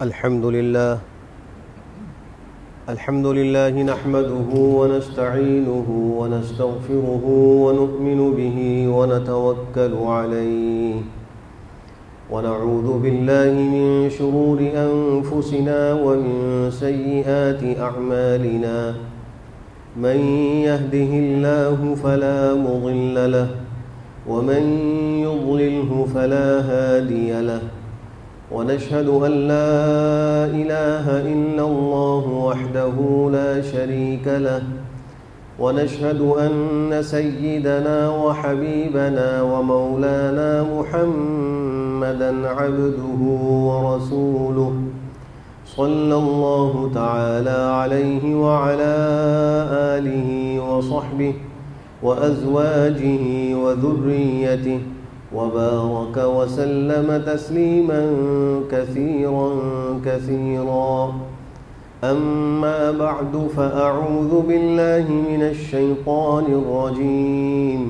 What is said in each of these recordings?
الحمد لله نحمده ونستعينه ونستغفره ونؤمن به ونتوكل عليه ونعوذ بالله من شرور أنفسنا ومن سيئات أعمالنا من يهده الله فلا مضل له ومن يضلله فلا هادي له ونشهد أن لا إله إلا الله وحده لا شريك له ونشهد أن سيدنا وحبيبنا ومولانا محمدا عبده ورسوله صلى الله تعالى عليه وعلى آله وصحبه وأزواجه وذريته وبارك وسلم تسليما كثيرا كثيرا. أما بعد فأعوذ بالله من الشيطان الرجيم.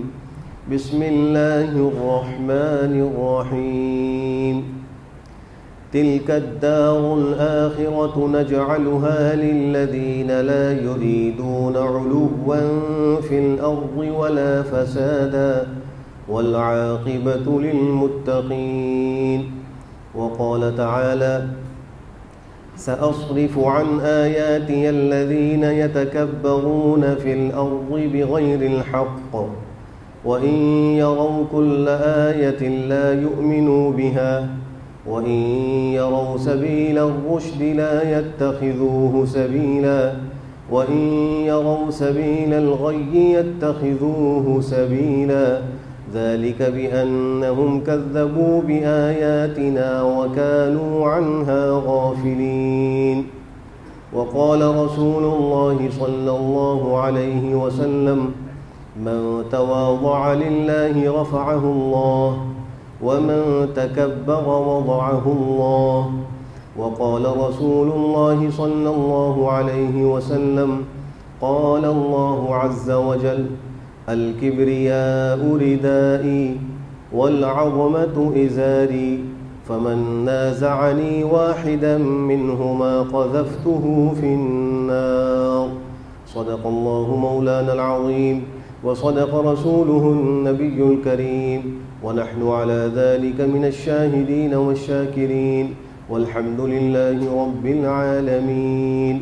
بسم الله الرحمن الرحيم. تلك الدار الآخرة نجعلها للذين لا يريدون علوا في الأرض ولا فسادا والعاقبة للمتقين. وقال تعالى: سأصرف عن آياتي الذين يتكبرون في الأرض بغير الحق وإن يروا كل آية لا يؤمنوا بها وإن يروا سبيل الرشد لا يتخذوه سبيلا وإن يروا سبيل الغي يتخذوه سبيلا ذلك بأنهم كذبوا بآياتنا وكانوا عنها غافلين. وقال رسول الله صلى الله عليه وسلم: من تواضع لله رفعه الله ومن تكبر وضعه الله. وقال رسول الله صلى الله عليه وسلم: قال الله عز وجل: الكبرياء ردائي والعظمة إزاري فمن نازعني واحدا منهما قذفته في النار. صدق الله مولانا العظيم وصدق رسوله النبي الكريم ونحن على ذلك من الشاهدين والشاكرين والحمد لله رب العالمين.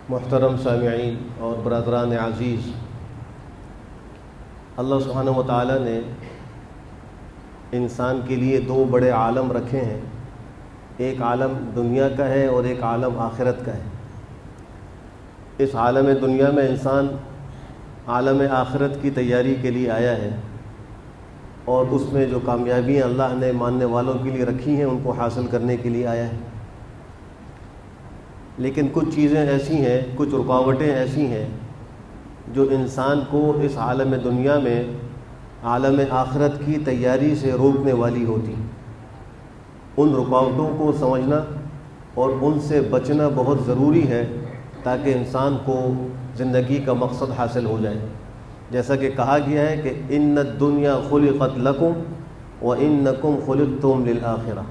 محترم سامعین اور برادران عزیز، اللہ سبحانہ و تعالیٰ نے انسان کے لیے دو بڑے عالم رکھے ہیں. ایک عالم دنیا کا ہے اور ایک عالم آخرت کا ہے. اس عالم دنیا میں انسان عالم آخرت کی تیاری کے لیے آیا ہے اور اس میں جو کامیابیاں اللہ نے ماننے والوں کے لیے رکھی ہیں ان کو حاصل کرنے کے لیے آیا ہے. لیکن کچھ چیزیں ایسی ہیں، کچھ رکاوٹیں ایسی ہیں جو انسان کو اس عالم دنیا میں عالم آخرت کی تیاری سے روکنے والی ہوتی. ان رکاوٹوں کو سمجھنا اور ان سے بچنا بہت ضروری ہے تاکہ انسان کو زندگی کا مقصد حاصل ہو جائے. جیسا کہ کہا گیا ہے کہ ان الدنیا خلقت لکم وانکم خلقتم للآخرہ.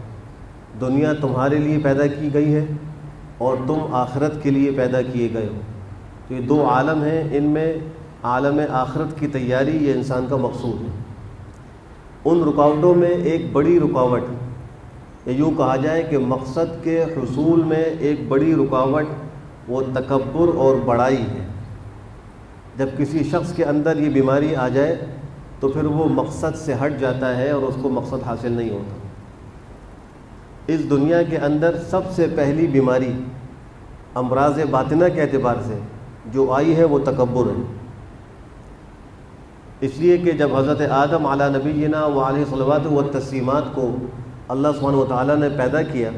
دنیا تمہارے لیے پیدا کی گئی ہے اور تم آخرت کے لیے پیدا کیے گئے ہو. تو یہ دو عالم ہیں، ان میں عالم آخرت کی تیاری یہ انسان کا مقصود ہے. ان رکاوٹوں میں ایک بڑی رکاوٹ، یوں کہا جائے کہ مقصد کے حصول میں ایک بڑی رکاوٹ وہ تکبر اور بڑائی ہے. جب کسی شخص کے اندر یہ بیماری آ جائے تو پھر وہ مقصد سے ہٹ جاتا ہے اور اس کو مقصد حاصل نہیں ہوتا. اس دنیا کے اندر سب سے پہلی بیماری امراض باطنہ کے اعتبار سے جو آئی ہے وہ تکبر ہے. اس لیے کہ جب حضرت آدم علی نبینا وعلیہ الصلوات والتسلیمات کو اللہ سبحانہ وتعالیٰ نے پیدا کیا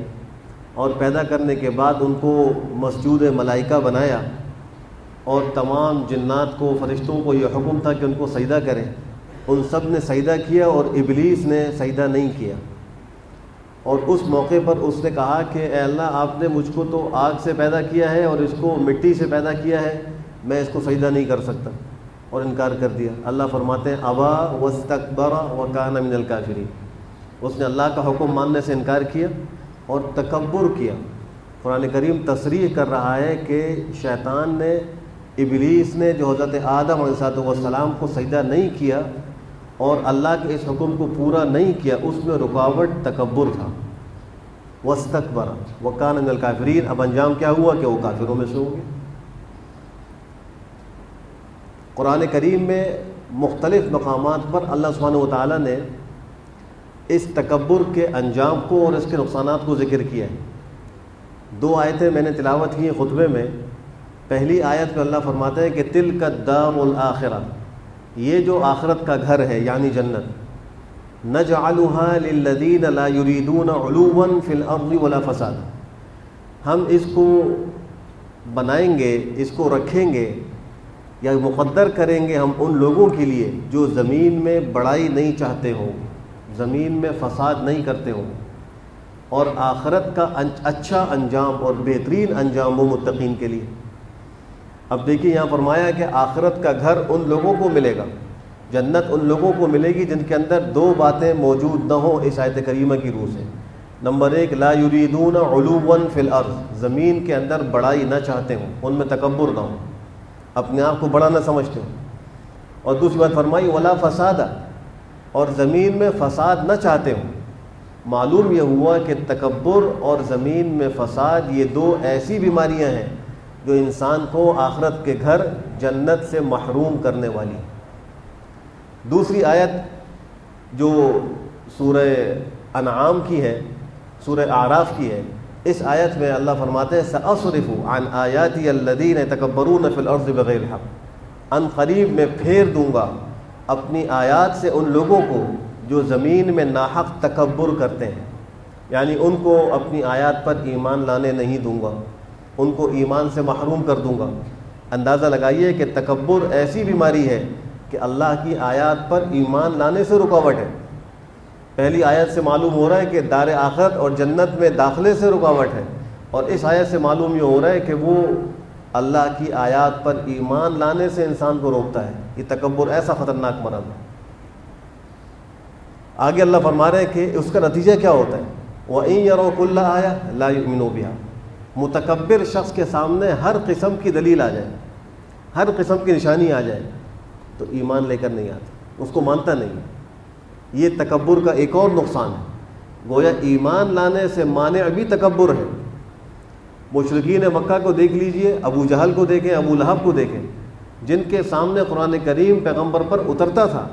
اور پیدا کرنے کے بعد ان کو مسجود ملائکہ بنایا اور تمام جنات کو، فرشتوں کو یہ حکم تھا کہ ان کو سجدہ کریں. ان سب نے سجدہ کیا اور ابلیس نے سجدہ نہیں کیا. اور اس موقع پر اس نے کہا کہ اے اللہ، آپ نے مجھ کو تو آگ سے پیدا کیا ہے اور اس کو مٹی سے پیدا کیا ہے، میں اس کو سجدہ نہیں کر سکتا، اور انکار کر دیا. اللہ فرماتے ہیں ابا واستکبر وکان من الکافرین. اس نے اللہ کا حکم ماننے سے انکار کیا اور تکبر کیا۔ قرآن کریم تصریح کر رہا ہے کہ شیطان نے، ابلیس نے جو حضرت آدم علیہ السلام کو سجدہ نہیں کیا اور اللہ کے اس حکم کو پورا نہیں کیا، اس میں رکاوٹ تکبر تھا۔ واستکبر وکان من الکافرین، اب انجام کیا ہوا کہ وہ کافروں میں سے ہو گئے۔ قرآن کریم میں مختلف مقامات پر اللہ سبحانہ وتعالیٰ نے اس تکبر کے انجام کو اور اس کے نقصانات کو ذکر کیا ہے۔ 2 آیتیں میں نے تلاوت کی ہیں خطبے میں۔ پہلی آیت میں اللہ فرماتے ہیں کہ تلک الدار الآخرہ، یہ جو آخرت کا گھر ہے یعنی جنت، نجعلها للذین لا یریدون علوا فی الارض ولا فساد، ہم اس کو بنائیں گے، اس کو رکھیں گے یا مقدر کریں گے ہم ان لوگوں کے لیے جو زمین میں بڑائی نہیں چاہتے ہوں، زمین میں فساد نہیں کرتے ہوں، اور آخرت کا اچھا انجام اور بہترین انجام وہ متقین کے لیے۔ اب دیکھیے یہاں فرمایا کہ آخرت کا گھر ان لوگوں کو ملے گا، جنت ان لوگوں کو ملے گی جن کے اندر 2 باتیں موجود نہ ہوں اس آیت کریمہ کی روح سے۔ نمبر 1، لا یریدون علوا فی الارض، زمین کے اندر بڑائی نہ چاہتے ہوں، ان میں تکبر نہ ہو، اپنے آپ کو بڑا نہ سمجھتے ہوں۔ اور دوسری بات فرمائی ولا فساد، اور زمین میں فساد نہ چاہتے ہوں۔ معلوم یہ ہوا کہ تکبر اور زمین میں فساد یہ 2 ایسی بیماریاں ہیں جو انسان کو آخرت کے گھر جنت سے محروم کرنے والی۔ دوسری آیت جو سورہ انعام کی ہے، سورہ اعراف کی ہے، اس آیت میں اللہ فرماتے ہیں سأصرف عن آیاتی الذین یتکبرون فی الارض بغیر حق، ان قریب میں پھیر دوں گا اپنی آیات سے ان لوگوں کو جو زمین میں ناحق تکبر کرتے ہیں، یعنی ان کو اپنی آیات پر ایمان لانے نہیں دوں گا، ان کو ایمان سے محروم کر دوں گا۔ اندازہ لگائیے کہ تکبر ایسی بیماری ہے کہ اللہ کی آیات پر ایمان لانے سے رکاوٹ ہے۔ پہلی آیت سے معلوم ہو رہا ہے کہ دار آخرت اور جنت میں داخلے سے رکاوٹ ہے، اور اس آیت سے معلوم یہ ہو رہا ہے کہ وہ اللہ کی آیات پر ایمان لانے سے انسان کو روکتا ہے۔ یہ تکبر ایسا خطرناک مرض ہے۔ آگے اللہ فرما رہے ہیں کہ اس کا نتیجہ کیا ہوتا ہے، وَإِن يَرَوْا كُلَّ آیَةٍ لَا يُؤْمِنُوا بِهَا، متکبر شخص کے سامنے ہر قسم کی دلیل آ جائے، ہر قسم کی نشانی آ جائے تو ایمان لے کر نہیں آتا، اس کو مانتا نہیں۔ یہ تکبر کا ایک اور نقصان ہے، گویا ایمان لانے سے مانع بھی تکبر ہے۔ مشرکین مکہ کو دیکھ لیجئے، ابو جہل کو دیکھیں، ابو لہب کو دیکھیں، جن کے سامنے قرآن کریم پیغمبر پر اترتا تھا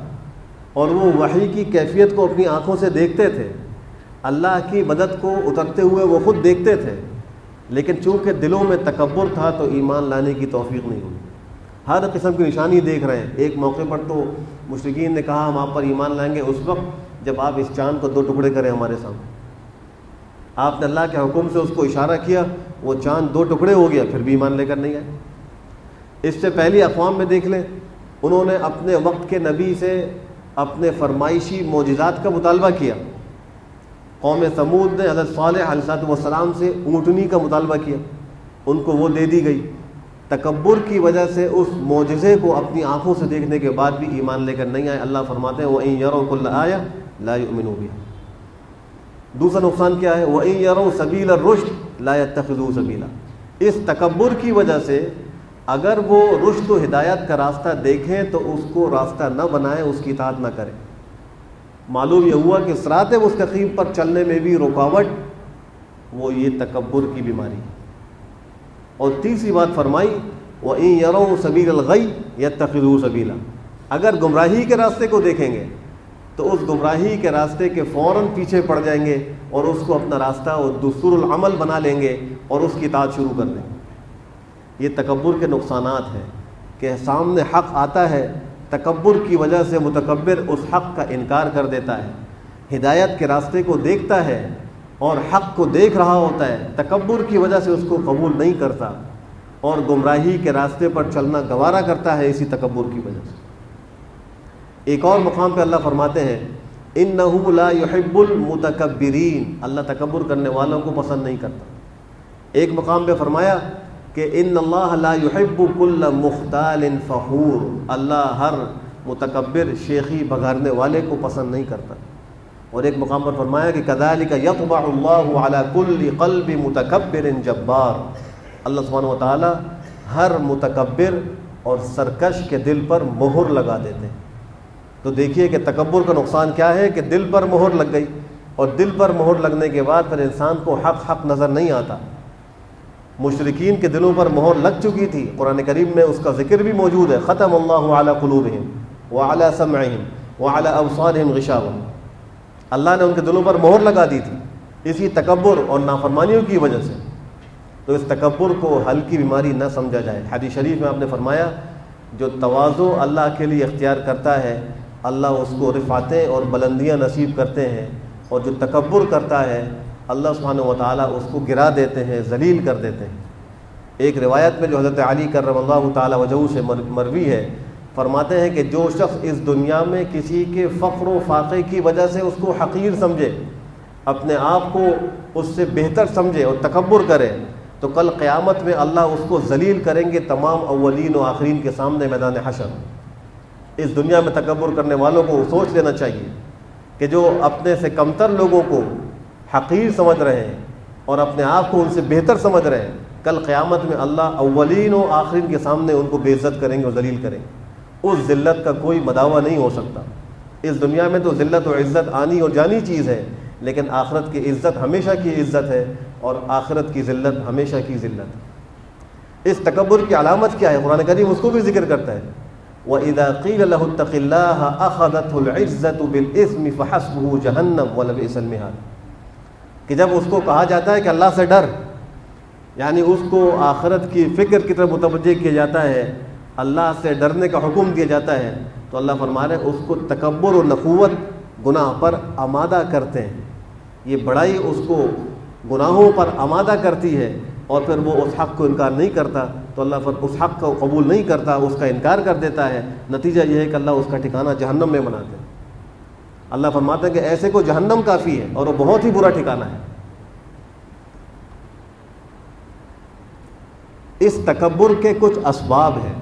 اور وہ وحی کی کیفیت کو اپنی آنکھوں سے دیکھتے تھے، اللہ کی مدد کو اترتے ہوئے وہ خود دیکھتے تھے، لیکن چونکہ دلوں میں تکبر تھا تو ایمان لانے کی توفیق نہیں ہوئی۔ ہر قسم کی نشانی دیکھ رہے ہیں۔ ایک موقع پر تو مشرکین نے کہا ہم آپ پر ایمان لائیں گے اس وقت جب آپ اس چاند کو 2 ٹکڑے کریں ہمارے سامنے۔ آپ نے اللہ کے حکم سے اس کو اشارہ کیا، وہ چاند 2 ٹکڑے ہو گیا، پھر بھی ایمان لے کر نہیں آئے۔ اس سے پہلی اقوام میں دیکھ لیں، انہوں نے اپنے وقت کے نبی سے اپنے فرمائشی معجزات کا مطالبہ کیا۔ قوم ثمود نے حضرت صالح علیہ السلام سے اونٹنی کا مطالبہ کیا، ان کو وہ دے دی گئی۔ تکبر کی وجہ سے اس معجزے کو اپنی آنکھوں سے دیکھنے کے بعد بھی ایمان لے کر نہیں آئے۔ اللہ فرماتے ہیں وَإِن يَرَوْا كُلَّ آیَةٍ لَا يُؤْمِنُوا بِهَا۔ دوسرا نقصان کیا ہے، وَإِن يَرَوْا سَبِيلَ الرُّشْدِ لَا يَتَّخِذُوهُ سَبِيلًا، اس تکبر کی وجہ سے اگر وہ رشد و ہدایت کا راستہ دیکھیں تو اس کو راستہ نہ بنائیں، اس کی اطاعت نہ کریں۔ معلوم یہ ہوا کہ صراط مستقیم پر چلنے میں بھی رکاوٹ وہ یہ تکبر کی بیماری ہے۔ اور تیسری بات فرمائی وَإِن يَرَوْا سَبِيلَ الْغَيِّ يَتَّخِذُوهُ سَبِيلًا، اگر گمراہی کے راستے کو دیکھیں گے تو اس گمراہی کے راستے کے فوراً پیچھے پڑ جائیں گے اور اس کو اپنا راستہ اور دستور العمل بنا لیں گے اور اس کی اطاعت شروع کر دیں گے۔ یہ تکبر کے نقصانات ہیں کہ سامنے حق آتا ہے، تکبر کی وجہ سے متکبر اس حق کا انکار کر دیتا ہے، ہدایت کے راستے کو دیکھتا ہے اور حق کو دیکھ رہا ہوتا ہے، تکبر کی وجہ سے اس کو قبول نہیں کرتا اور گمراہی کے راستے پر چلنا گوارا کرتا ہے اسی تکبر کی وجہ سے۔ ایک اور مقام پہ اللہ فرماتے ہیں اِنَّهُ لَا يُحِبُّ الْمُتَكَبِّرِينَ، اللہ تکبر کرنے والوں کو پسند نہیں کرتا۔ ایک مقام پہ فرمایا کہ ان اللہ لا يحب كل مختال فخور، اللہ ہر متکبر شیخی بگارنے والے کو پسند نہیں کرتا۔ اور ایک مقام پر فرمایا کہ کذالک یطبع اللہ علی کل قلب متکبر جبار، اللہ سبحانہ و تعالی ہر متکبر اور سرکش کے دل پر مہر لگا دیتے ہیں۔ تو دیکھیے کہ تکبر کا نقصان کیا ہے کہ دل پر مہر لگ گئی، اور دل پر مہر لگنے کے بعد پھر انسان کو حق نظر نہیں آتا۔ مشرکین کے دلوں پر مہر لگ چکی تھی، قرآن کریم میں اس کا ذکر بھی موجود ہے، ختم اللہ علی قلوبہم وعلی سمعہم وعلی ابصارہم غشاوہ، اللہ نے ان کے دلوں پر مہر لگا دی تھی اسی تکبر اور نافرمانیوں کی وجہ سے۔ تو اس تکبر کو ہلکی بیماری نہ سمجھا جائے۔ حدیث شریف میں آپ نے فرمایا جو تواضع اللہ کے لیے اختیار کرتا ہے اللہ اس کو رفعتیں اور بلندیاں نصیب کرتے ہیں، اور جو تکبر کرتا ہے اللہ سبحانہ و تعالیٰ اس کو گرا دیتے ہیں، ذلیل کر دیتے ہیں۔ ایک روایت میں جو حضرت علی کرم اللہ تعالیٰ وجہہ سے مروی ہے، فرماتے ہیں کہ جو شخص اس دنیا میں کسی کے فقر و فاقے کی وجہ سے اس کو حقیر سمجھے، اپنے آپ کو اس سے بہتر سمجھے اور تکبر کرے، تو کل قیامت میں اللہ اس کو ذلیل کریں گے تمام اولین و آخرین کے سامنے میدان حشر۔ اس دنیا میں تکبر کرنے والوں کو سوچ لینا چاہیے کہ جو اپنے سے کمتر لوگوں کو حقیر سمجھ رہے ہیں اور اپنے آپ کو ان سے بہتر سمجھ رہے ہیں، کل قیامت میں اللہ اولین و آخرین کے سامنے ان کو بے عزت کریں گے اور ذلیل کریں گے۔ اس ذلت کا کوئی مداوع نہیں ہو سکتا۔ اس دنیا میں تو ذلت و عزت آنی اور جانی چیز ہے، لیکن آخرت کی عزت ہمیشہ کی عزت ہے اور آخرت کی ذلت ہمیشہ کی ذلت۔ اس تکبر کی علامت کیا ہے؟ قرآن کریم اس کو بھی ذکر کرتا ہے، وَإِذَا قِيلَ لَهُ اتَّقِ اللَّهَ أَخَذَتْهُ الْعِزَّةُ بِالْإِثْمِ فَحَسْبُهُ جَهَنَّمُ وَلَبِئْسَ الْمِهَادُ، کہ جب اس کو کہا جاتا ہے کہ اللہ سے ڈر، یعنی اس کو آخرت کی فکر کی طرف متوجہ کیا جاتا ہے، اللہ سے ڈرنے کا حکم دیا جاتا ہے، تو اللہ فرما رہے ہیں اس کو تکبر و نخوت گناہ پر آمادہ کرتے ہیں۔ یہ بڑائی اس کو گناہوں پر آمادہ کرتی ہے، اور پھر وہ اس حق کو انکار نہیں کرتا، تو اللہ اس حق کو قبول نہیں کرتا، اس کا انکار کر دیتا ہے۔ نتیجہ یہ ہے کہ اللہ اس کا ٹھکانہ جہنم میں بناتے ہیں۔ اللہ فرماتے ہیں کہ ایسے کو جہنم کافی ہے اور وہ بہت ہی برا ٹھکانہ ہے۔ اس تکبر کے کچھ اسباب ہیں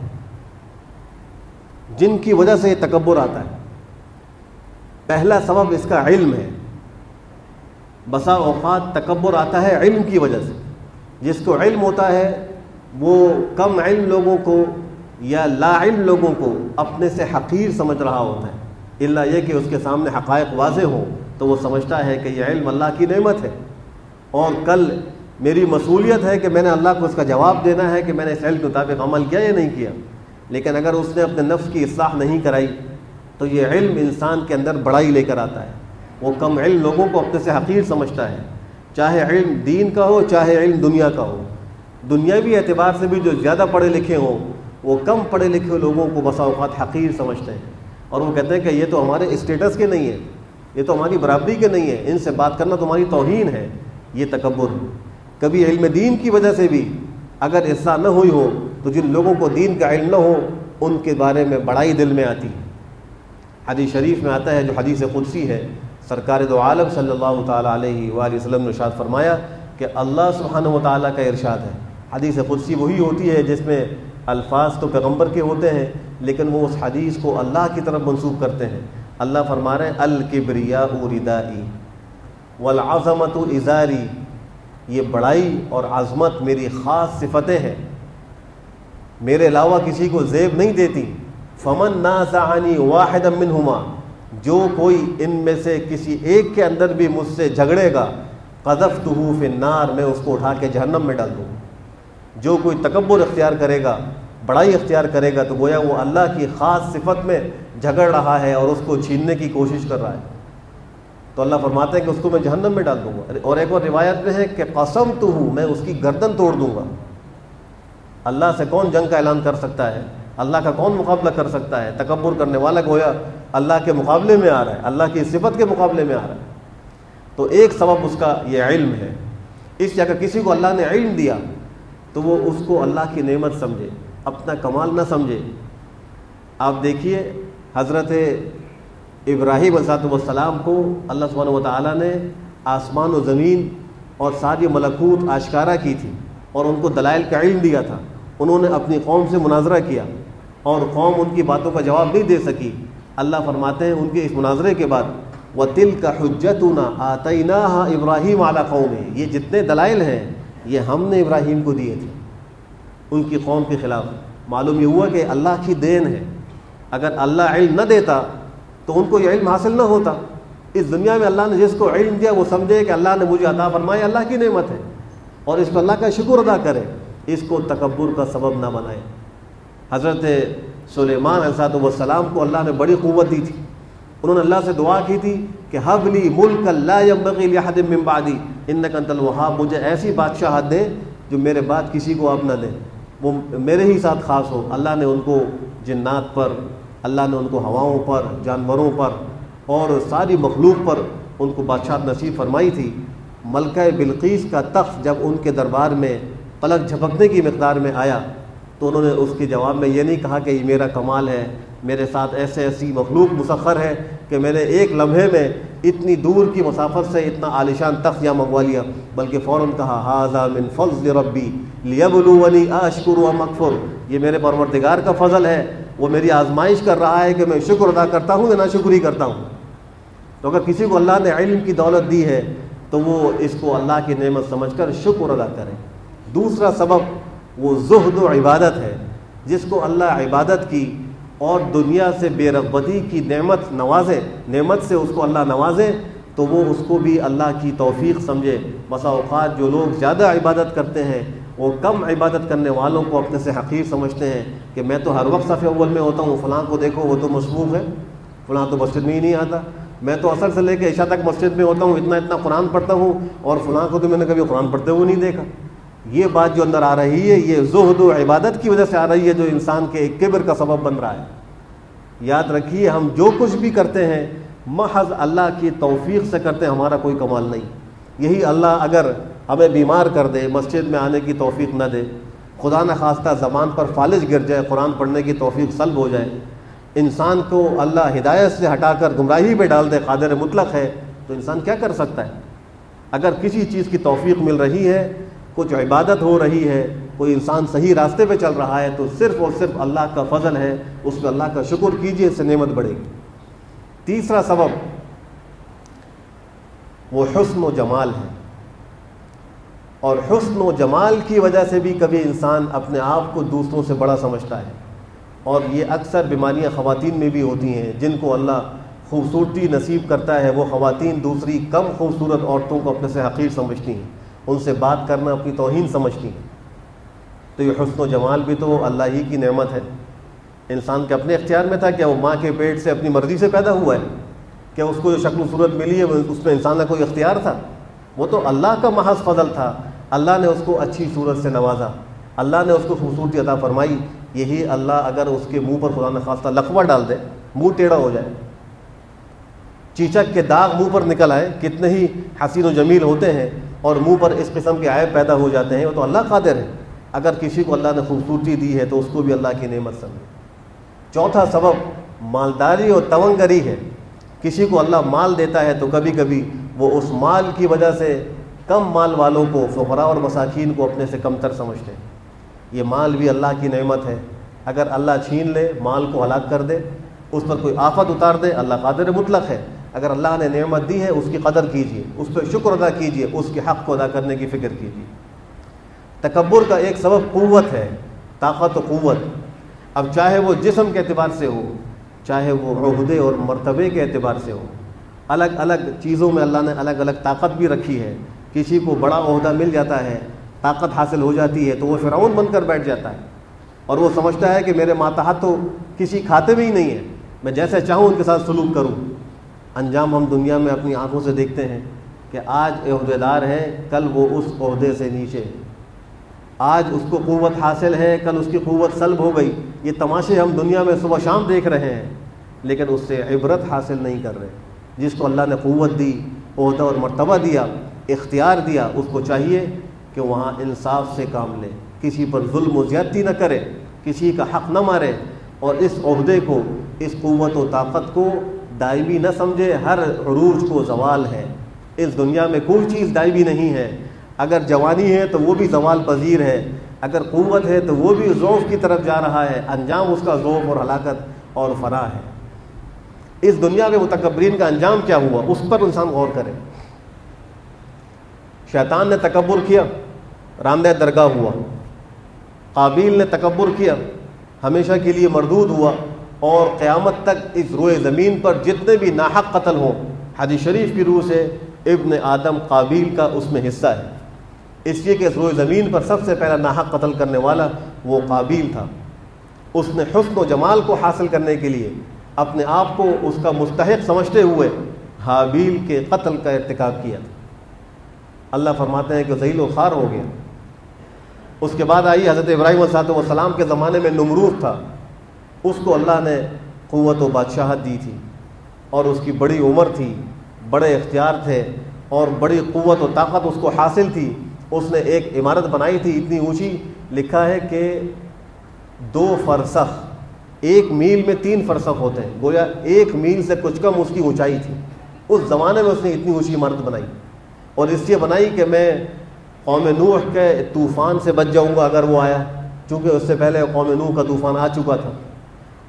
جن کی وجہ سے یہ تکبر آتا ہے۔ پہلا سبب اس کا علم ہے۔ بسا اوقات تکبر آتا ہے علم کی وجہ سے۔ جس کو علم ہوتا ہے وہ کم علم لوگوں کو یا لا علم لوگوں کو اپنے سے حقیر سمجھ رہا ہوتا ہے، الا یہ کہ اس کے سامنے حقائق واضح ہوں تو وہ سمجھتا ہے کہ یہ علم اللہ کی نعمت ہے، اور کل میری مسئولیت ہے کہ میں نے اللہ کو اس کا جواب دینا ہے کہ میں نے اس علم کے مطابق عمل کیا یا نہیں کیا۔ لیکن اگر اس نے اپنے نفس کی اصلاح نہیں کرائی تو یہ علم انسان کے اندر بڑائی لے کر آتا ہے۔ وہ کم علم لوگوں کو اپنے سے حقیر سمجھتا ہے، چاہے علم دین کا ہو چاہے علم دنیا کا ہو۔ دنیاوی اعتبار سے بھی جو زیادہ پڑھے لکھے ہوں وہ کم پڑھے لکھے لوگوں کو بسا اوقات حقیر سمجھتے ہیں، اور وہ کہتے ہیں کہ یہ تو ہمارے اسٹیٹس کے نہیں ہے، یہ تو ہماری برابری کے نہیں ہے، ان سے بات کرنا تمہاری توہین ہے۔ یہ تکبر ہے۔ کبھی علم دین کی وجہ سے بھی اگر اصلاح نہ ہوئی ہو تو جن لوگوں کو دین کا علم نہ ہو ان کے بارے میں بڑائی دل میں آتی ہے۔ حدیث شریف میں آتا ہے جو حدیث قدسی ہے، سرکار دو عالم صلی اللہ تعالیٰ علیہ وآلہ وسلم نے ارشاد فرمایا کہ اللہ سبحانہ و تعالیٰ کا ارشاد ہے۔ حدیث قدسی وہی ہوتی ہے جس میں الفاظ تو پیغمبر کے ہوتے ہیں لیکن وہ اس حدیث کو اللہ کی طرف منسوب کرتے ہیں۔ اللہ فرما رہے ہیں الکبریاء ردائی والعظمت ازاری، یہ بڑائی اور عظمت میری خاص صفتیں ہیں، میرے علاوہ کسی کو زیب نہیں دیتی۔ فمن نازعنی واحدا منہما، جو کوئی ان میں سے کسی ایک کے اندر بھی مجھ سے جھگڑے گا قذفتہ فی النار، میں اس کو اٹھا کے جہنم میں ڈال دوں۔ جو کوئی تکبر اختیار کرے گا، بڑائی اختیار کرے گا، تو گویا وہ اللہ کی خاص صفت میں جھگڑ رہا ہے اور اس کو چھیننے کی کوشش کر رہا ہے۔ تو اللہ فرماتے ہیں کہ اس کو میں جہنم میں ڈال دوں گا۔ اور ایک اور روایت میں ہے کہ قسمتہ، میں اس کی گردن توڑ دوں گا۔ اللہ سے کون جنگ کا اعلان کر سکتا ہے؟ اللہ کا کون مقابلہ کر سکتا ہے؟ تکبر کرنے والا گویا اللہ کے مقابلے میں آ رہا ہے، اللہ کی صفت کے مقابلے میں آ رہا ہے۔ تو ایک سبب اس کا یہ علم ہے۔ اس جگہ کسی کو اللہ نے علم دیا تو وہ اس کو اللہ کی نعمت سمجھے، اپنا کمال نہ سمجھے۔ آپ دیکھیے حضرت ابراہیم علیہ السلام کو اللہ سبحانہ و تعالیٰ نے آسمان و زمین اور ساری ملکوت آشکارا کی تھی اور ان کو دلائل کا علم دیا تھا۔ انہوں نے اپنی قوم سے مناظرہ کیا اور قوم ان کی باتوں کا جواب نہیں دے سکی۔ اللہ فرماتے ہیں ان کے اس مناظرے کے بعد وَتِلْكَ حُجَّتُنَا آتَيْنَاهَا إِبْرَاهِيمَ عَلَىٰ قَوْمِهِ، یہ جتنے دلائل ہیں یہ ہم نے ابراہیم کو دیے تھے ان کی قوم کے خلاف۔ معلوم یہ ہوا کہ اللہ کی دین ہے، اگر اللہ علم نہ دیتا تو ان کو یہ علم حاصل نہ ہوتا۔ اس دنیا میں اللہ نے جس کو علم دیا وہ سمجھے کہ اللہ نے مجھے عطا فرمایا، اللہ کی نعمت ہے، اور اس کو اللہ کا شکر ادا کرے، اس کو تکبر کا سبب نہ بنائے۔ حضرت سلیمان علیہ السلام کو اللہ نے بڑی قوت دی تھی، انہوں نے اللہ سے دعا کی تھی کہ ہب لی ملکا لا ینبغی لأحد من بعدی انک انت الوہاب، مجھے ایسی بادشاہت دے جو میرے بعد کسی کو آپ نہ دے، وہ میرے ہی ساتھ خاص ہو۔ اللہ نے ان کو جنات پر، اللہ نے ان کو ہواؤں پر، جانوروں پر اور ساری مخلوق پر ان کو بادشاہت نصیب فرمائی تھی۔ ملکہ بلقیس کا تخت جب ان کے دربار میں پلک جھپکنے کی مقدار میں آیا تو انہوں نے اس کے جواب میں یہ نہیں کہا کہ یہ میرا کمال ہے، میرے ساتھ ایسی مخلوق مسخر ہے کہ میں نے ایک لمحے میں اتنی دور کی مسافت سے اتنا عالیشان تخت یہاں منگوا لیا، بلکہ فوراً کہا ھذا من فضل ربی لیبلونی اشکر ام اکفر، یہ میرے پروردگار کا فضل ہے، وہ میری آزمائش کر رہا ہے کہ میں شکر ادا کرتا ہوں یا ناشکری کرتا ہوں۔ تو اگر کسی کو اللہ نے علم کی دولت دی ہے تو وہ اس کو اللہ کی نعمت سمجھ کر شکر ادا کرے۔ دوسرا سبب وہ زہد و عبادت ہے، جس کو اللہ عبادت کی اور دنیا سے بے رغبتی کی نعمت سے اس کو اللہ نوازے تو وہ اس کو بھی اللہ کی توفیق سمجھے۔ بسا اوقات جو لوگ زیادہ عبادت کرتے ہیں وہ کم عبادت کرنے والوں کو اپنے سے حقیر سمجھتے ہیں کہ میں تو ہر وقت صف اول میں ہوتا ہوں، فلاں کو دیکھو وہ تو مصروف ہے، فلاں تو مسجد میں ہی نہیں آتا، میں تو عصر سے لے کے عشاء تک مسجد میں ہوتا ہوں، اتنا قرآن پڑھتا ہوں، اور فلاں کو تو میں نے کبھی قرآن پڑھتے ہوئے نہیں دیکھا۔ یہ بات جو اندر آ رہی ہے یہ زہد و عبادت کی وجہ سے آ رہی ہے، جو انسان کے ایک کبر کا سبب بن رہا ہے۔ یاد رکھیے ہم جو کچھ بھی کرتے ہیں محض اللہ کی توفیق سے کرتے ہیں، ہمارا کوئی کمال نہیں۔ یہی اللہ اگر ہمیں بیمار کر دے، مسجد میں آنے کی توفیق نہ دے، خدا نخواستہ زبان پر فالج گر جائے، قرآن پڑھنے کی توفیق سلب ہو جائے، انسان کو اللہ ہدایت سے ہٹا کر گمراہی پہ ڈال دے، قادر مطلق ہے، تو انسان کیا کر سکتا ہے؟ اگر کسی چیز کی توفیق مل رہی ہے، کچھ عبادت ہو رہی ہے، کوئی انسان صحیح راستے پہ چل رہا ہے تو صرف اور صرف اللہ کا فضل ہے، اس پہ اللہ کا شکر کیجئے، اس سے نعمت بڑھے گی۔ تیسرا سبب وہ حسن و جمال ہے، اور حسن و جمال کی وجہ سے بھی کبھی انسان اپنے آپ کو دوسروں سے بڑا سمجھتا ہے، اور یہ اکثر بیماریاں خواتین میں بھی ہوتی ہیں۔ جن کو اللہ خوبصورتی نصیب کرتا ہے وہ خواتین دوسری کم خوبصورت عورتوں کو اپنے سے حقیر سمجھتی ہیں، ان سے بات کرنا اپنی توہین سمجھتی ہیں۔ تو یہ حسن و جمال بھی تو اللہ ہی کی نعمت ہے، انسان کے اپنے اختیار میں تھا؟ کیا وہ ماں کے پیٹ سے اپنی مرضی سے پیدا ہوا ہے؟ کیا اس کو جو شکل و صورت ملی ہے اس میں انسان کا کوئی اختیار تھا؟ وہ تو اللہ کا محض فضل تھا، اللہ نے اس کو اچھی صورت سے نوازا، اللہ نے اس کو خوبصورتی عطا فرمائی۔ یہی اللہ اگر اس کے منہ پر خدا نخواستہ لقوہ ڈال دے، منہ ٹیڑھا ہو جائے، چیچک کے داغ منہ پر نکل آئے، کتنے ہی حسین و جمیل ہوتے ہیں اور منہ پر اس قسم کے عیب پیدا ہو جاتے ہیں، وہ تو اللہ قادر ہے۔ اگر کسی کو اللہ نے خوبصورتی دی ہے تو اس کو بھی اللہ کی نعمت سمجھے۔ چوتھا سبب مالداری اور تونگری ہے۔ کسی کو اللہ مال دیتا ہے تو کبھی کبھی وہ اس مال کی وجہ سے کم مال والوں کو، فقراء اور مساکین کو اپنے سے کمتر سمجھتے ہیں۔ یہ مال بھی اللہ کی نعمت ہے، اگر اللہ چھین لے، مال کو ہلاک کر دے، اس پر کوئی آفت اتار دے، اللہ قادر مطلق ہے۔ اگر اللہ نے نعمت دی ہے اس کی قدر کیجیے، اس پہ شکر ادا کیجیے، اس کے حق کو ادا کرنے کی فکر کیجیے۔ تکبر کا ایک سبب قوت ہے، طاقت و قوت۔ اب چاہے وہ جسم کے اعتبار سے ہو، چاہے وہ عہدے اور مرتبے کے اعتبار سے ہو، الگ الگ چیزوں میں اللہ نے الگ الگ طاقت بھی رکھی ہے۔ کسی کو بڑا عہدہ مل جاتا ہے، طاقت حاصل ہو جاتی ہے تو وہ فرعون بن کر بیٹھ جاتا ہے، اور وہ سمجھتا ہے کہ میرے ماتحت تو کسی کھاتے میں ہی نہیں ہے، میں جیسے چاہوں ان کے ساتھ سلوک کروں۔ انجام ہم دنیا میں اپنی آنکھوں سے دیکھتے ہیں کہ آج عہدے دار ہے، کل وہ اس عہدے سے نیچے، آج اس کو قوت حاصل ہے، کل اس کی قوت سلب ہو گئی۔ یہ تماشے ہم دنیا میں صبح شام دیکھ رہے ہیں، لیکن اس سے عبرت حاصل نہیں کر رہے۔ جس کو اللہ نے قوت دی، عہدہ اور مرتبہ دیا، اختیار دیا، اس کو چاہیے کہ وہاں انصاف سے کام لے، کسی پر ظلم و زیادتی نہ کرے، کسی کا حق نہ مارے، اور اس عہدے کو، اس قوت و طاقت کو دائمی نہ سمجھے۔ ہر عروج کو زوال ہے، اس دنیا میں کوئی چیز دائمی نہیں ہے۔ اگر جوانی ہے تو وہ بھی زوال پذیر ہے، اگر قوت ہے تو وہ بھی ضعف کی طرف جا رہا ہے، انجام اس کا ضعف اور ہلاکت اور فنا ہے۔ اس دنیا میں متکبرین کا انجام کیا ہوا اس پر انسان غور کرے۔ شیطان نے تکبر کیا، راندہ درگاہ ہوا۔ قابیل نے تکبر کیا، ہمیشہ کے لیے مردود ہوا، اور قیامت تک اس روئے زمین پر جتنے بھی ناحق قتل ہوں، حدیث شریف کی روح سے ابن آدم قابیل کا اس میں حصہ ہے، اس لیے کہ اس روئے زمین پر سب سے پہلا ناحق قتل کرنے والا وہ قابیل تھا۔ اس نے حسن و جمال کو حاصل کرنے کے لیے اپنے آپ کو اس کا مستحق سمجھتے ہوئے حابیل کے قتل کا ارتکاب کیا تھا۔ اللہ فرماتے ہیں کہ ذلیل و خوار ہو گیا۔ اس کے بعد آئی حضرت ابراہیم علیہ السلام کے زمانے میں نمرود تھا، اس کو اللہ نے قوت و بادشاہت دی تھی، اور اس کی بڑی عمر تھی، بڑے اختیار تھے، اور بڑی قوت و طاقت اس کو حاصل تھی۔ اس نے ایک عمارت بنائی تھی اتنی اونچی، لکھا ہے کہ 2 فرسخ، 1 میل میں 3 فرسخ ہوتے ہیں، گویا 1 میل سے کچھ کم اس کی اونچائی تھی۔ اس زمانے میں اس نے اتنی اونچی عمارت بنائی، اور اس لیے بنائی کہ میں قوم نوح کے طوفان سے بچ جاؤں گا اگر وہ آیا، چونکہ اس سے پہلے قوم نوح کا طوفان آ چکا تھا،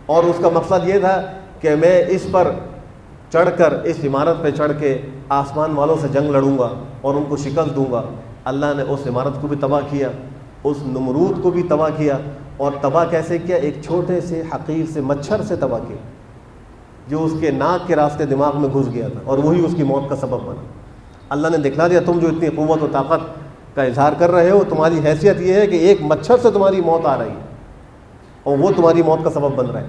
اور اس کا مقصد یہ تھا کہ میں اس پر چڑھ کر، اس عمارت پہ چڑھ کے آسمان والوں سے جنگ لڑوں گا اور ان کو شکست دوں گا۔ اللہ نے اس عمارت کو بھی تباہ کیا، اس نمرود کو بھی تباہ کیا، اور تباہ کیسے کیا؟ ایک چھوٹے سے حقیر سے مچھر سے تباہ کیا، جو اس کے ناک کے راستے دماغ میں گھس گیا تھا، اور وہی اس کی موت کا سبب بنا۔ اللہ نے دکھلا دیا تم جو اتنی قوت و طاقت کا اظہار کر رہے ہو، تمہاری حیثیت یہ ہے کہ ایک مچھر سے تمہاری موت آ رہی ہے، اور وہ تمہاری موت کا سبب بن رہا ہے۔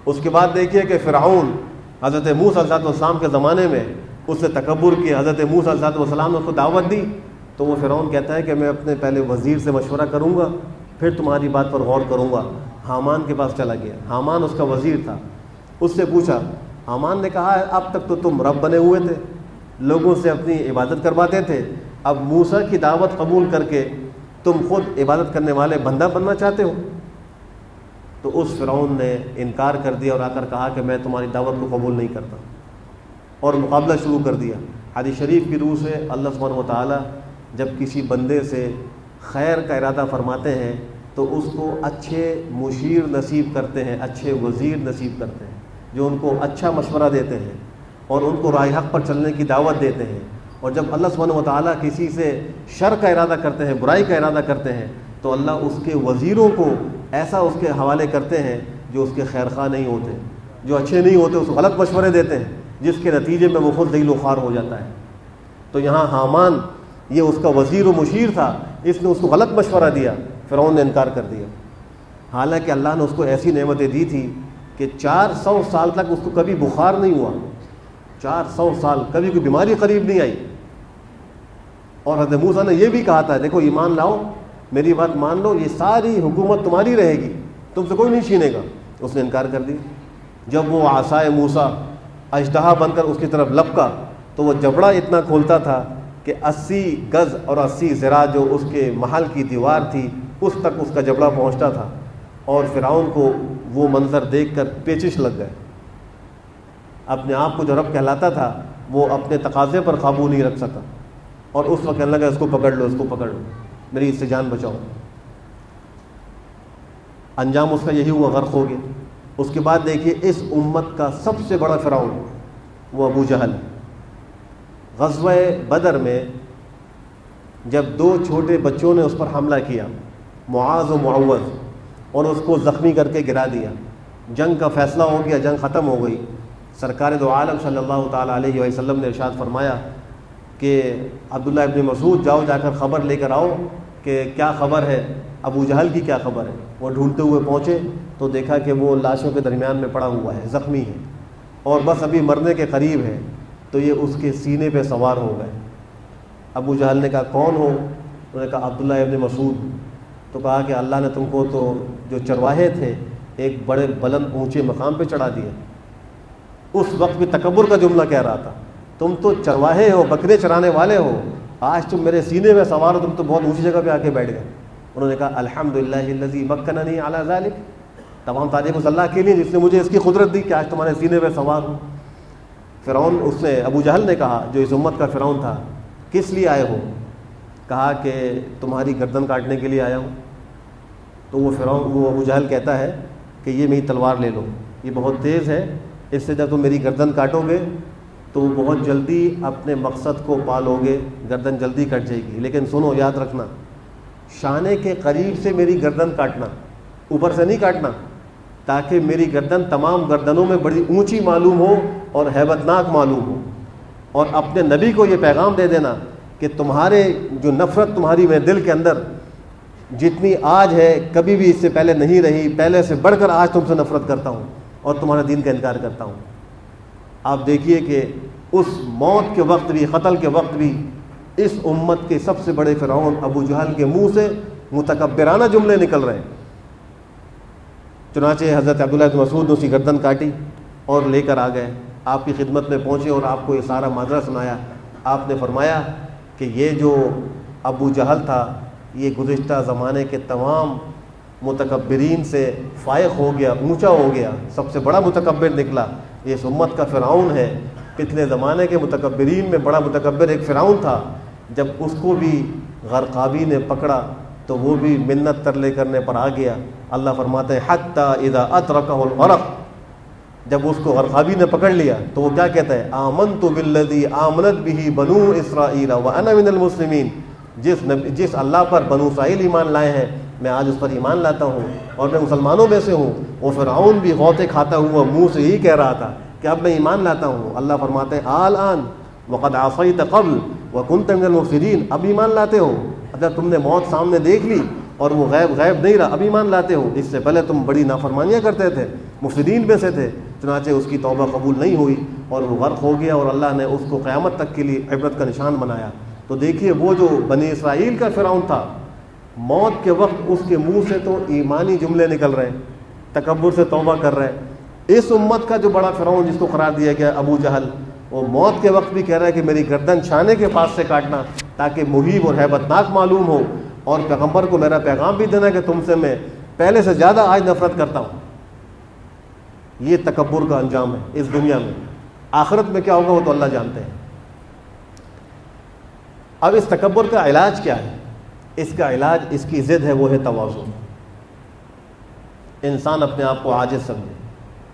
اس کے بعد دیکھیے کہ فرعون حضرت موسیٰ علیہ السلام کے زمانے میں اس نے تکبر کیا۔ حضرت موسیٰ علیہ السلام نے اس کو دعوت دی، تو وہ فرعون کہتا ہے کہ میں اپنے پہلے وزیر سے مشورہ کروں گا، پھر تمہاری بات پر غور کروں گا۔ حامان کے پاس چلا گیا، حامان اس کا وزیر تھا، اس سے پوچھا۔ حامان نے کہا اب تک تو تم رب بنے ہوئے تھے، لوگوں سے اپنی عبادت کرواتے تھے، اب موسیٰ کی دعوت قبول کر کے تم خود عبادت کرنے والے بندہ بننا چاہتے ہو؟ تو اس فرعون نے انکار کر دیا اور آ کر کہا کہ میں تمہاری دعوت کو قبول نہیں کرتا، اور مقابلہ شروع کر دیا۔ حدیث شریف کی روح سے اللہ سبحانہ و تعالیٰ جب کسی بندے سے خیر کا ارادہ فرماتے ہیں تو اس کو اچھے مشیر نصیب کرتے ہیں، اچھے وزیر نصیب کرتے ہیں، جو ان کو اچھا مشورہ دیتے ہیں اور ان کو راہ حق پر چلنے کی دعوت دیتے ہیں۔ اور جب اللہ سبحانہ و تعالیٰ کسی سے شر کا ارادہ کرتے ہیں، برائی کا ارادہ کرتے ہیں، تو اللہ اس کے وزیروں کو ایسا اس کے حوالے کرتے ہیں جو اس کے خیر خواہ نہیں ہوتے، جو اچھے نہیں ہوتے، اس کو غلط مشورے دیتے ہیں، جس کے نتیجے میں وہ خود ذلیل و خوار ہو جاتا ہے۔ تو یہاں حامان یہ اس کا وزیر و مشیر تھا، اس نے اس کو غلط مشورہ دیا، فرعون نے انکار کر دیا، حالانکہ اللہ نے اس کو ایسی نعمتیں دی تھی کہ 400 سال تک اس کو کبھی بخار نہیں ہوا، 400 سال کبھی کوئی بیماری قریب نہیں آئی۔ اور حضرت موسیٰ نے یہ بھی کہا تھا دیکھو ایمان لاؤ، میری بات مان لو، یہ ساری حکومت تمہاری رہے گی، تم سے کوئی نہیں چھینے گا۔ اس نے انکار کر دیا۔ جب وہ عصائے موسیٰ اژدہا بن کر اس کی طرف لپکا تو وہ جبڑا اتنا کھولتا تھا کہ 80 گز اور 80 ذراع جو اس کے محل کی دیوار تھی اس تک اس کا جبڑا پہنچتا تھا، اور فرعون کو وہ منظر دیکھ کر پیچش لگ گئے۔ اپنے آپ کو جو رب کہلاتا تھا وہ اپنے تقاضے پر قابو نہیں رکھ سکا، اور اس وقت کہنے لگا اس کو پکڑ لو، اس کو پکڑ لو، میری اس سے جان بچاؤ۔ انجام اس کا یہی ہوا، غرق ہو گیا۔ اس کے بعد دیکھیے اس امت کا سب سے بڑا فرعون وہ ابو جہل۔ غزوہ بدر میں جب 2 چھوٹے بچوں نے اس پر حملہ کیا، معاذ و معوذ، اور اس کو زخمی کر کے گرا دیا، جنگ کا فیصلہ ہو گیا، جنگ ختم ہو گئی۔ سرکار دو عالم صلی اللہ تعالیٰ علیہ وسلم نے ارشاد فرمایا کہ عبداللہ ابن مسعود جاؤ، جا کر خبر لے کر آؤ کہ کیا خبر ہے، ابو جہل کی کیا خبر ہے۔ وہ ڈھونڈتے ہوئے پہنچے تو دیکھا کہ وہ لاشوں کے درمیان میں پڑا ہوا ہے، زخمی ہے، اور بس ابھی مرنے کے قریب ہے۔ تو یہ اس کے سینے پہ سوار ہو گئے۔ ابو جہل نے کہا کون ہو؟ انہوں نے کہا عبداللہ ابن مسعود۔ تو کہا کہ اللہ نے تم کو تو جو چرواہے تھے ایک بڑے بلند اونچے مقام پہ چڑھا دیا۔ اس وقت بھی تکبر کا جملہ کہہ رہا تھا، تم تو چرواہے ہو، بکرے چرانے والے ہو، آج تم میرے سینے میں سوار ہو، تم تو بہت اونچی جگہ پہ آ کے بیٹھ گئے۔ انہوں نے کہا الحمدللہ الذی مکننی علی ذلک، تمام تعریف اس اللہ کے لیے جس نے مجھے اس کی قدرت دی کہ آج تمہارے سینے پہ سوار ہوں۔ فرعون اس نے ابو جہل نے کہا جو اس امت کا فرعون تھا، کس لیے آئے ہو؟ کہا کہ تمہاری گردن کاٹنے کے لیے آیا ہوں۔ تو وہ ابو جہل کہتا ہے کہ یہ میری تلوار لے لو، یہ بہت تیز ہے، اس سے جب تم میری گردن کاٹو گے تو بہت جلدی اپنے مقصد کو پالو گے، گردن جلدی کٹ جائے گی، لیکن سنو یاد رکھنا، شانے کے قریب سے میری گردن کاٹنا، اوپر سے نہیں کاٹنا، تاکہ میری گردن تمام گردنوں میں بڑی اونچی معلوم ہو اور ہیبت ناک معلوم ہو، اور اپنے نبی کو یہ پیغام دے دینا کہ تمہارے جو نفرت تمہاری میرے دل کے اندر جتنی آج ہے کبھی بھی اس سے پہلے نہیں رہی، پہلے سے بڑھ کر آج تم سے نفرت کرتا ہوں اور تمہارے دین کا انکار کرتا ہوں۔ آپ دیکھیے کہ اس موت کے وقت بھی، قتل کے وقت بھی، اس امت کے سب سے بڑے فرعون ابو جہل کے منہ سے متکبرانہ جملے نکل رہے ہیں۔ چنانچہ حضرت عبداللہ بن مسعود نے اس کی گردن کاٹی اور لے کر آ گئے، آپ کی خدمت میں پہنچے اور آپ کو یہ سارا ماجرا سنایا۔ آپ نے فرمایا کہ یہ جو ابو جہل تھا یہ گزشتہ زمانے کے تمام متکبرین سے فائق ہو گیا، اونچا ہو گیا، سب سے بڑا متکبر نکلا، یہ اس امت کا فرعون ہے۔ پچھلے زمانے کے متکبرین میں بڑا متکبر ایک فرعون تھا، جب اس کو بھی غرقابی نے پکڑا تو وہ بھی منت ترلے کرنے پر آ گیا۔ اللہ فرماتے ہیں حتی اذا ادرکہ الغرق، جب اس کو غرقابی نے پکڑ لیا تو وہ کیا کہتا ہے؟ آمنت بالذی آمنت بہ بنو اسرائیل وانا من المسلمین، جس اللہ پر بنو اسرائیل ایمان لائے ہیں میں آج اس پر ایمان لاتا ہوں اور میں مسلمانوں میں سے ہوں۔ وہ فرعون بھی غوطے کھاتا ہوا منہ سے یہی کہہ رہا تھا کہ اب میں ایمان لاتا ہوں۔ اللہ فرماتے ہیں الآن وقد عصیت قبل وکنت من المفسدین، اب ایمان لاتے ہو؟ اگر تم نے موت سامنے دیکھ لی اور وہ غیب نہیں رہا، اب ایمان لاتے ہو؟ اس سے پہلے تم بڑی نافرمانیاں کرتے تھے، مفسدین میں سے تھے۔ چنانچہ اس کی توبہ قبول نہیں ہوئی اور وہ غرق ہو گیا، اور اللہ نے اس کو قیامت تک کے لیے عبرت کا نشان بنایا۔ تو دیکھیے وہ جو بنی اسرائیل کا فرعون تھا، موت کے وقت اس کے منہ سے تو ایمانی جملے نکل رہے ہیں، تکبر سے توبہ کر رہے ہیں۔ اس امت کا جو بڑا فرعون جس کو قرار دیا گیا ابو جہل، وہ موت کے وقت بھی کہہ رہا ہے کہ میری گردن چھانے کے پاس سے کاٹنا تاکہ مہیب اور ہیبت ناک معلوم ہو، اور پیغمبر کو میرا پیغام بھی دینا کہ تم سے میں پہلے سے زیادہ آج نفرت کرتا ہوں۔ یہ تکبر کا انجام ہے اس دنیا میں، آخرت میں کیا ہوگا وہ تو اللہ جانتے ہیں۔ اب اس تکبر کا علاج کیا ہے؟ اس کا علاج، اس کی ضد ہے، وہ ہے تواضع۔ انسان اپنے آپ کو عاجز سمجھے،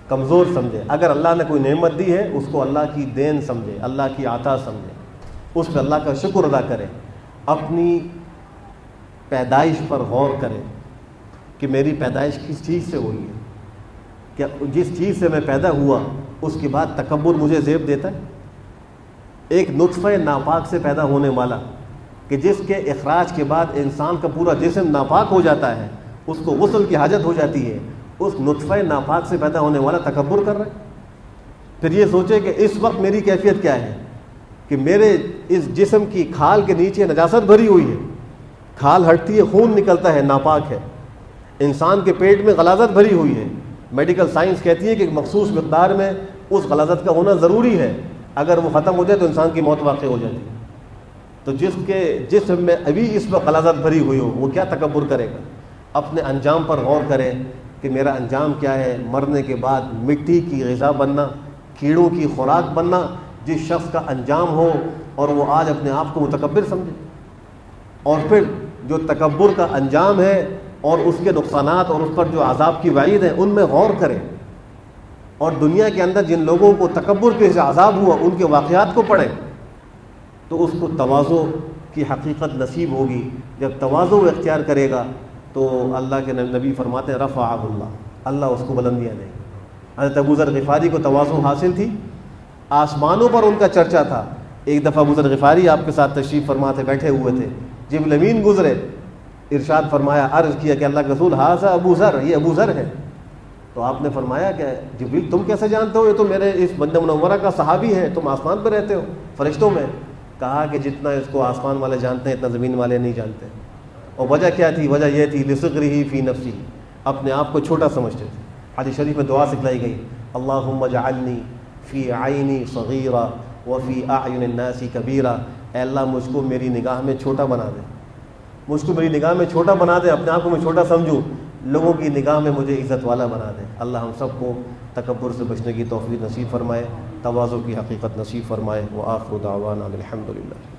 کمزور سمجھے، اگر اللہ نے کوئی نعمت دی ہے اس کو اللہ کی دین سمجھے، اللہ کی عطا سمجھے، اس پہ اللہ کا شکر ادا کرے، اپنی پیدائش پر غور کرے کہ میری پیدائش کس چیز سے ہوئی ہے، کیا جس چیز سے میں پیدا ہوا اس کے بعد تکبر مجھے زیب دیتا ہے؟ ایک نطفہ ناپاک سے پیدا ہونے والا کہ جس کے اخراج کے بعد انسان کا پورا جسم ناپاک ہو جاتا ہے، اس کو غسل کی حاجت ہو جاتی ہے، اس نطفہ ناپاک سے پیدا ہونے والا تکبر کر رہا ہے۔ پھر یہ سوچے کہ اس وقت میری کیفیت کیا ہے کہ میرے اس جسم کی کھال کے نیچے نجاست بھری ہوئی ہے، کھال ہٹتی ہے، خون نکلتا ہے، ناپاک ہے، انسان کے پیٹ میں غلاظت بھری ہوئی ہے۔ میڈیکل سائنس کہتی ہے کہ ایک مخصوص مقدار میں اس غلاظت کا ہونا ضروری ہے، اگر وہ ختم ہو جائے تو انسان کی موت واقع ہو جاتی ہے۔ تو جس کے جسم میں ابھی اس وقت غلاظت بھری ہوئی ہو وہ کیا تکبر کرے گا؟ اپنے انجام پر غور کرے کہ میرا انجام کیا ہے، مرنے کے بعد مٹی کی غذا بننا، کیڑوں کی خوراک بننا، جس شخص کا انجام ہو اور وہ آج اپنے آپ کو متکبر سمجھے۔ اور پھر جو تکبر کا انجام ہے اور اس کے نقصانات اور اس پر جو عذاب کی وعید ہے ان میں غور کرے، اور دنیا کے اندر جن لوگوں کو تکبر کے عذاب ہوا ان کے واقعات کو پڑھیں تو اس کو تواضع کی حقیقت نصیب ہوگی۔ جب تواضع اختیار کرے گا تو اللہ کے نبی فرماتے ہیں رفعہ اللہ اس کو بلندیاں دے گا۔ حضرت ابو ذر غفاری کو تواضع حاصل تھی، آسمانوں پر ان کا چرچا تھا۔ ایک دفعہ ابو ذر غفاری آپ کے ساتھ تشریف فرما تھے، بیٹھے ہوئے تھے، جبریل امین گزرے، ارشاد فرمایا، عرض کیا کہ اللہ کے رسول ھذا ابو ذر، یہ ابو ذر ہے۔ تو آپ نے فرمایا کہ جبریل تم کیسے جانتے ہو؟ یہ تو میرے اس مدینہ منورہ کا صحابی ہے، تم آسمان پہ رہتے ہو فرشتوں میں۔ کہا کہ جتنا اس کو آسمان والے جانتے ہیں اتنا زمین والے نہیں جانتے۔ اور وجہ کیا تھی؟ وجہ یہ تھی لصغرہ فی نفسی، اپنے آپ کو چھوٹا سمجھتے تھے۔ حدیث شریف میں دعا سکھلائی گئی، اللہم اجعلنی فی عینی صغیرہ وفی اعین الناس کبیرہ، اے اللہ مجھ کو میری نگاہ میں چھوٹا بنا دے، مجھ کو میری نگاہ میں چھوٹا بنا دے، اپنے آپ کو میں چھوٹا سمجھوں، لوگوں کی نگاہ میں مجھے عزت والا بنا دے۔ اللہ ہم سب کو تکبر سے بچنے کی توفیق نصیب فرمائے، تواضع کی حقیقت نصیب فرمائے۔ وآخر دعوانا الحمدللہ۔